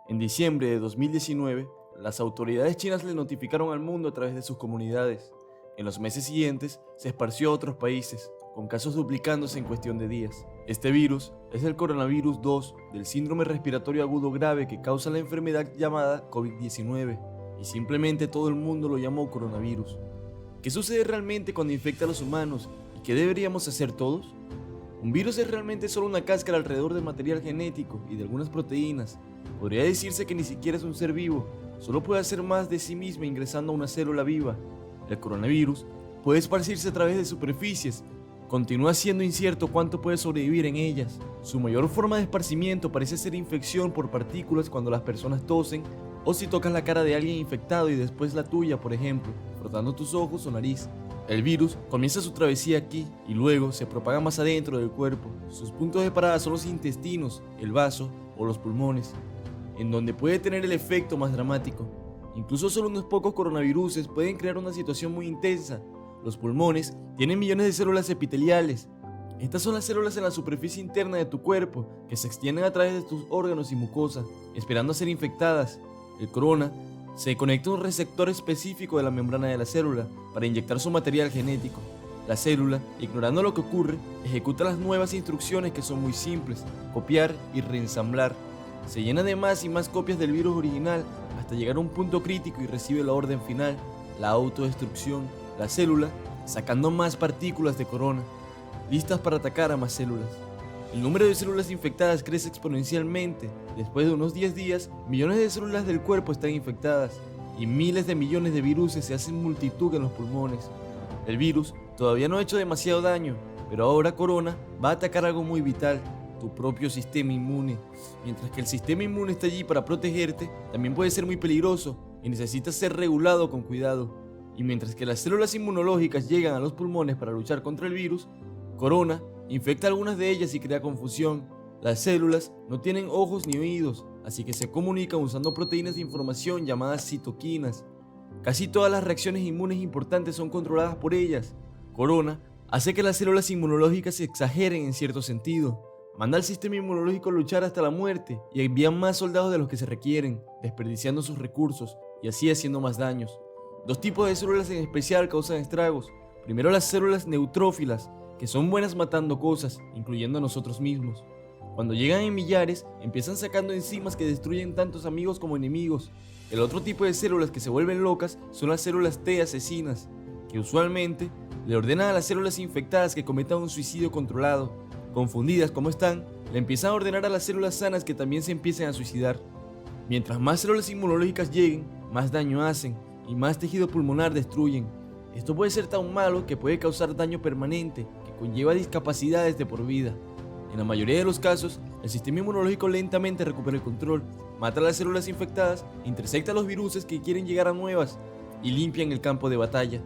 En diciembre de 2019, las autoridades chinas le notificaron al mundo a través de sus comunidades. En los meses siguientes, se esparció a otros países, con casos duplicándose en cuestión de días. Este virus es el coronavirus 2 del síndrome respiratorio agudo grave que causa la enfermedad llamada COVID-19, y simplemente todo el mundo lo llamó coronavirus. ¿Qué sucede realmente cuando infecta a los humanos y qué deberíamos hacer todos? Un virus es realmente solo una cáscara alrededor del material genético y de algunas proteínas. Podría decirse que ni siquiera es un ser vivo, solo puede hacer más de sí misma ingresando a una célula viva. El coronavirus puede esparcirse a través de superficies. Continúa siendo incierto cuánto puede sobrevivir en ellas. Su mayor forma de esparcimiento parece ser infección por partículas cuando las personas tosen o si tocas la cara de alguien infectado y después la tuya, por ejemplo, frotando tus ojos o nariz. El virus comienza su travesía aquí y luego se propaga más adentro del cuerpo. Sus puntos de parada son los intestinos, el vaso o los pulmones, en donde puede tener el efecto más dramático. Incluso solo unos pocos coronaviruses pueden crear una situación muy intensa. Los pulmones tienen millones de células epiteliales. Estas son las células en la superficie interna de tu cuerpo que se extienden a través de tus órganos y mucosa, esperando a ser infectadas. El corona se conecta a un receptor específico de la membrana de la célula para inyectar su material genético. La célula, ignorando lo que ocurre, ejecuta las nuevas instrucciones que son muy simples: copiar y reensamblar. Se llena de más y más copias del virus original hasta llegar a un punto crítico y recibe la orden final, la autodestrucción. La célula sacando más partículas de corona, listas para atacar a más células. El número de células infectadas crece exponencialmente. Después de unos 10 días, millones de células del cuerpo están infectadas y miles de millones de virus se hacen multitud en los pulmones. El virus todavía no ha hecho demasiado daño, pero ahora Corona va a atacar algo muy vital: tu propio sistema inmune. Mientras que el sistema inmune está allí para protegerte, también puede ser muy peligroso y necesita ser regulado con cuidado. Y mientras que las células inmunológicas llegan a los pulmones para luchar contra el virus, Corona infecta algunas de ellas y crea confusión. Las células no tienen ojos ni oídos, así que se comunican usando proteínas de información llamadas citoquinas. Casi todas las reacciones inmunes importantes son controladas por ellas. Corona hace que las células inmunológicas se exageren en cierto sentido. Manda al sistema inmunológico a luchar hasta la muerte y envía más soldados de los que se requieren, desperdiciando sus recursos y así haciendo más daños. Dos tipos de células en especial causan estragos. Primero, las células neutrófilas, que son buenas matando cosas, incluyendo a nosotros mismos. Cuando llegan en millares, empiezan sacando enzimas que destruyen tantos amigos como enemigos. El otro tipo de células que se vuelven locas son las células T asesinas, que usualmente le ordenan a las células infectadas que cometan un suicidio controlado. Confundidas como están, le empiezan a ordenar a las células sanas que también se empiecen a suicidar. Mientras más células inmunológicas lleguen, más daño hacen y más tejido pulmonar destruyen. Esto puede ser tan malo que puede causar daño permanente, que conlleva discapacidades de por vida. En la mayoría de los casos, el sistema inmunológico lentamente recupera el control, mata a las células infectadas, intercepta a los virus que quieren llegar a nuevas y limpian el campo de batalla.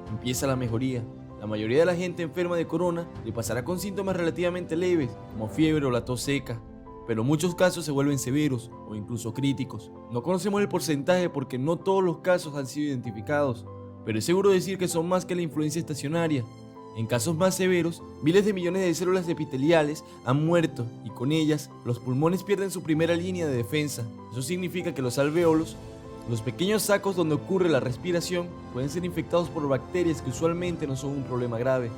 Empieza la mejoría. La mayoría de la gente enferma de corona le pasará con síntomas relativamente leves, como fiebre o la tos seca, pero muchos casos se vuelven severos o incluso críticos. No conocemos el porcentaje porque no todos los casos han sido identificados, pero es seguro decir que son más que la influencia estacionaria. En casos más severos, miles de millones de células epiteliales han muerto y con ellas los pulmones pierden su primera línea de defensa. Eso significa que los alvéolos, los pequeños sacos donde ocurre la respiración, pueden ser infectados por bacterias que usualmente no son un problema grave.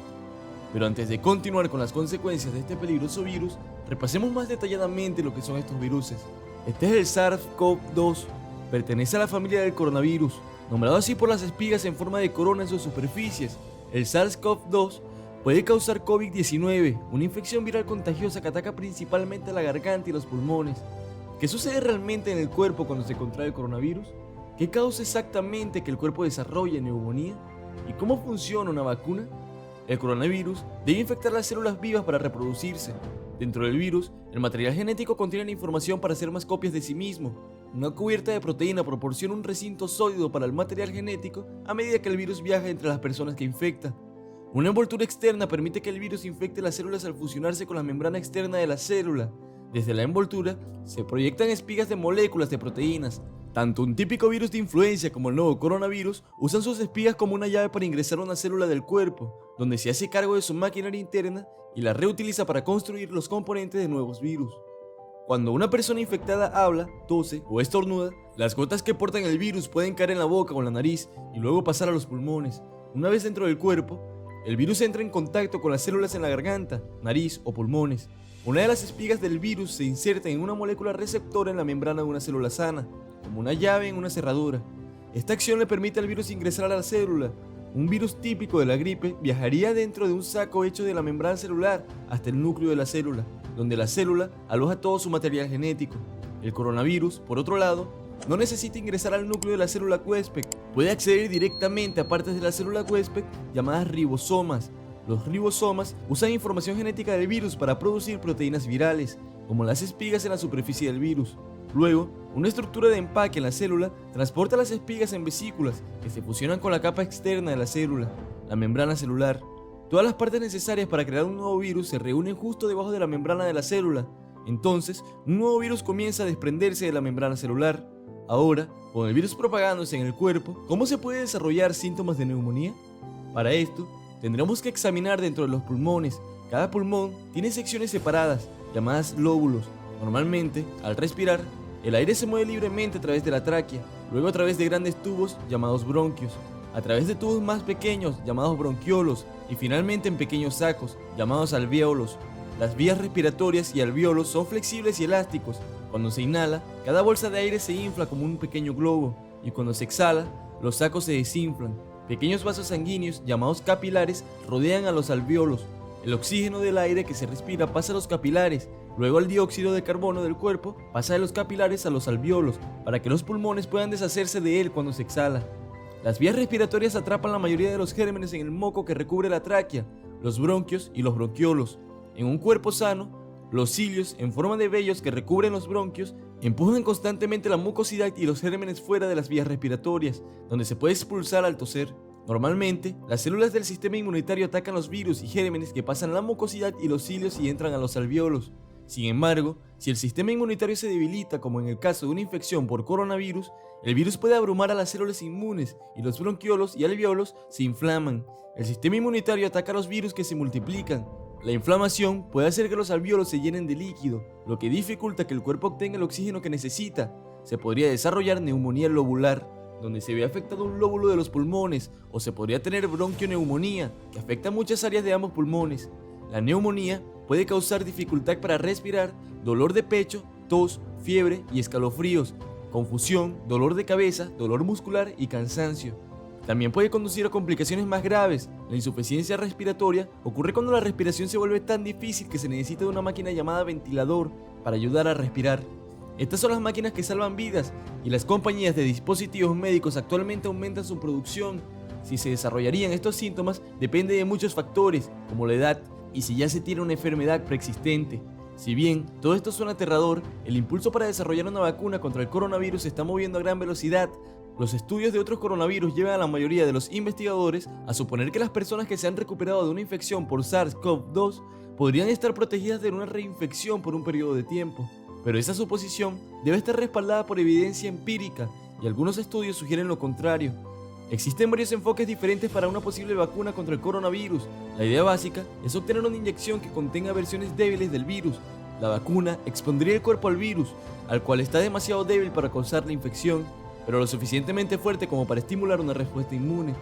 Pero antes de continuar con las consecuencias de este peligroso virus, repasemos más detalladamente lo que son estos viruses. Este es el SARS-CoV-2, pertenece a la familia del coronavirus, nombrado así por las espigas en forma de corona en sus superficies. El SARS-CoV-2 puede causar COVID-19, una infección viral contagiosa que ataca principalmente a la garganta y los pulmones. ¿Qué sucede realmente en el cuerpo cuando se contrae el coronavirus? ¿Qué causa exactamente que el cuerpo desarrolle neumonía? ¿Y cómo funciona una vacuna? El coronavirus debe infectar las células vivas para reproducirse. Dentro del virus, el material genético contiene la información para hacer más copias de sí mismo. Una cubierta de proteína proporciona un recinto sólido para el material genético a medida que el virus viaja entre las personas que infecta. Una envoltura externa permite que el virus infecte las células al fusionarse con la membrana externa de la célula. Desde la envoltura se proyectan espigas de moléculas de proteínas. Tanto un típico virus de influenza como el nuevo coronavirus usan sus espigas como una llave para ingresar a una célula del cuerpo, donde se hace cargo de su maquinaria interna y la reutiliza para construir los componentes de nuevos virus. Cuando una persona infectada habla, tose o estornuda, las gotas que portan el virus pueden caer en la boca o en la nariz y luego pasar a los pulmones. Una vez dentro del cuerpo, el virus entra en contacto con las células en la garganta, nariz o pulmones. Una de las espigas del virus se inserta en una molécula receptora en la membrana de una célula sana, como una llave en una cerradura. Esta acción le permite al virus ingresar a la célula. Un virus típico de la gripe viajaría dentro de un saco hecho de la membrana celular hasta el núcleo de la célula, donde la célula aloja todo su material genético. El coronavirus, por otro lado, no necesita ingresar al núcleo de la célula huésped, puede acceder directamente a partes de la célula huésped llamadas ribosomas. Los ribosomas usan información genética del virus para producir proteínas virales, como las espigas en la superficie del virus. Luego, una estructura de empaque en la célula transporta las espigas en vesículas que se fusionan con la capa externa de la célula, la membrana celular. Todas las partes necesarias para crear un nuevo virus se reúnen justo debajo de la membrana de la célula. Entonces, un nuevo virus comienza a desprenderse de la membrana celular. Ahora, con el virus propagándose en el cuerpo, ¿cómo se puede desarrollar síntomas de neumonía? Para esto, tendremos que examinar dentro de los pulmones. Cada pulmón tiene secciones separadas, llamadas lóbulos. Normalmente, al respirar, el aire se mueve libremente a través de la tráquea, luego a través de grandes tubos llamados bronquios, a través de tubos más pequeños llamados bronquiolos y finalmente en pequeños sacos llamados alvéolos. Las vías respiratorias y alvéolos son flexibles y elásticos. Cuando se inhala, cada bolsa de aire se infla como un pequeño globo y cuando se exhala, los sacos se desinflan. Pequeños vasos sanguíneos llamados capilares rodean a los alvéolos. El oxígeno del aire que se respira pasa a los capilares, luego el dióxido de carbono del cuerpo pasa de los capilares a los alvéolos para que los pulmones puedan deshacerse de él cuando se exhala. Las vías respiratorias atrapan la mayoría de los gérmenes en el moco que recubre la tráquea, los bronquios y los bronquiolos. En un cuerpo sano, los cilios, en forma de vellos que recubren los bronquios, empujan constantemente la mucosidad y los gérmenes fuera de las vías respiratorias, donde se puede expulsar al toser. Normalmente, las células del sistema inmunitario atacan los virus y gérmenes que pasan la mucosidad y los cilios y entran a los alvéolos. Sin embargo, si el sistema inmunitario se debilita, como en el caso de una infección por coronavirus, el virus puede abrumar a las células inmunes y los bronquiolos y alvéolos se inflaman. El sistema inmunitario ataca a los virus que se multiplican. La inflamación puede hacer que los alvéolos se llenen de líquido, lo que dificulta que el cuerpo obtenga el oxígeno que necesita. Se podría desarrollar neumonía lobular, donde se ve afectado un lóbulo de los pulmones, o se podría tener bronquioneumonía, que afecta muchas áreas de ambos pulmones. La neumonía puede causar dificultad para respirar, dolor de pecho, tos, fiebre y escalofríos, confusión, dolor de cabeza, dolor muscular y cansancio. También puede conducir a complicaciones más graves. La insuficiencia respiratoria ocurre cuando la respiración se vuelve tan difícil que se necesita de una máquina llamada ventilador para ayudar a respirar. Estas son las máquinas que salvan vidas y las compañías de dispositivos médicos actualmente aumentan su producción. Si se desarrollarían estos síntomas depende de muchos factores, como la edad y si ya se tiene una enfermedad preexistente. Si bien todo esto suena aterrador, el impulso para desarrollar una vacuna contra el coronavirus se está moviendo a gran velocidad. Los estudios de otros coronavirus llevan a la mayoría de los investigadores a suponer que las personas que se han recuperado de una infección por SARS-CoV-2 podrían estar protegidas de una reinfección por un periodo de tiempo. Pero esa suposición debe estar respaldada por evidencia empírica y algunos estudios sugieren lo contrario. Existen varios enfoques diferentes para una posible vacuna contra el coronavirus. La idea básica es obtener una inyección que contenga versiones débiles del virus. La vacuna expondría el cuerpo al virus, al cual está demasiado débil para causar la infección, pero lo suficientemente fuerte como para estimular una respuesta inmune.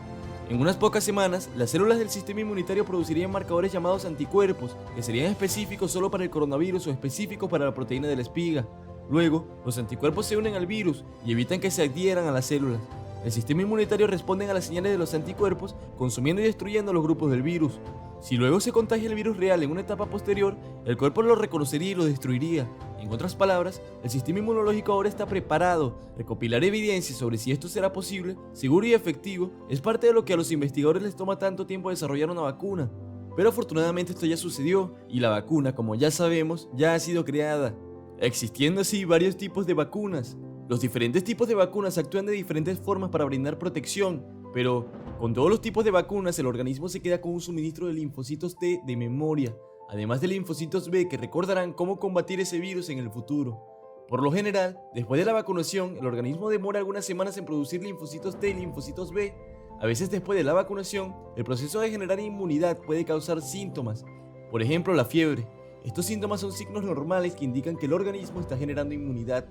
En unas pocas semanas, las células del sistema inmunitario producirían marcadores llamados anticuerpos, que serían específicos solo para el coronavirus o específicos para la proteína de la espiga. Luego, los anticuerpos se unen al virus y evitan que se adhieran a las células. El sistema inmunitario responde a las señales de los anticuerpos, consumiendo y destruyendo los grupos del virus. Si luego se contagia el virus real en una etapa posterior, el cuerpo lo reconocería y lo destruiría. En otras palabras, el sistema inmunológico ahora está preparado. Recopilar evidencia sobre si esto será posible, seguro y efectivo, es parte de lo que a los investigadores les toma tanto tiempo desarrollar una vacuna. Pero afortunadamente esto ya sucedió, y la vacuna, como ya sabemos, ya ha sido creada, existiendo así varios tipos de vacunas. Los diferentes tipos de vacunas actúan de diferentes formas para brindar protección, pero con todos los tipos de vacunas el organismo se queda con un suministro de linfocitos T de memoria, además de linfocitos B que recordarán cómo combatir ese virus en el futuro. Por lo general, después de la vacunación, el organismo demora algunas semanas en producir linfocitos T y linfocitos B. A veces después de la vacunación, el proceso de generar inmunidad puede causar síntomas, por ejemplo la fiebre. Estos síntomas son signos normales que indican que el organismo está generando inmunidad.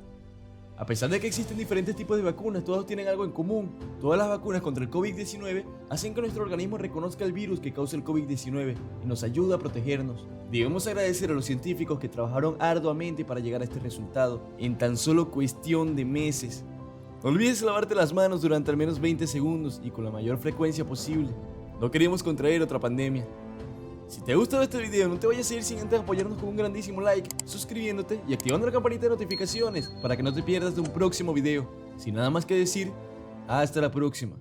A pesar de que existen diferentes tipos de vacunas, todos tienen algo en común. Todas las vacunas contra el COVID-19 hacen que nuestro organismo reconozca el virus que causa el COVID-19 y nos ayuda a protegernos. Debemos agradecer a los científicos que trabajaron arduamente para llegar a este resultado en tan solo cuestión de meses. No olvides lavarte las manos durante al menos 20 segundos y con la mayor frecuencia posible. No queremos contraer otra pandemia. Si te ha gustado este video, no te vayas a ir sin antes apoyarnos con un grandísimo like, suscribiéndote y activando la campanita de notificaciones para que no te pierdas de un próximo video. Sin nada más que decir, hasta la próxima.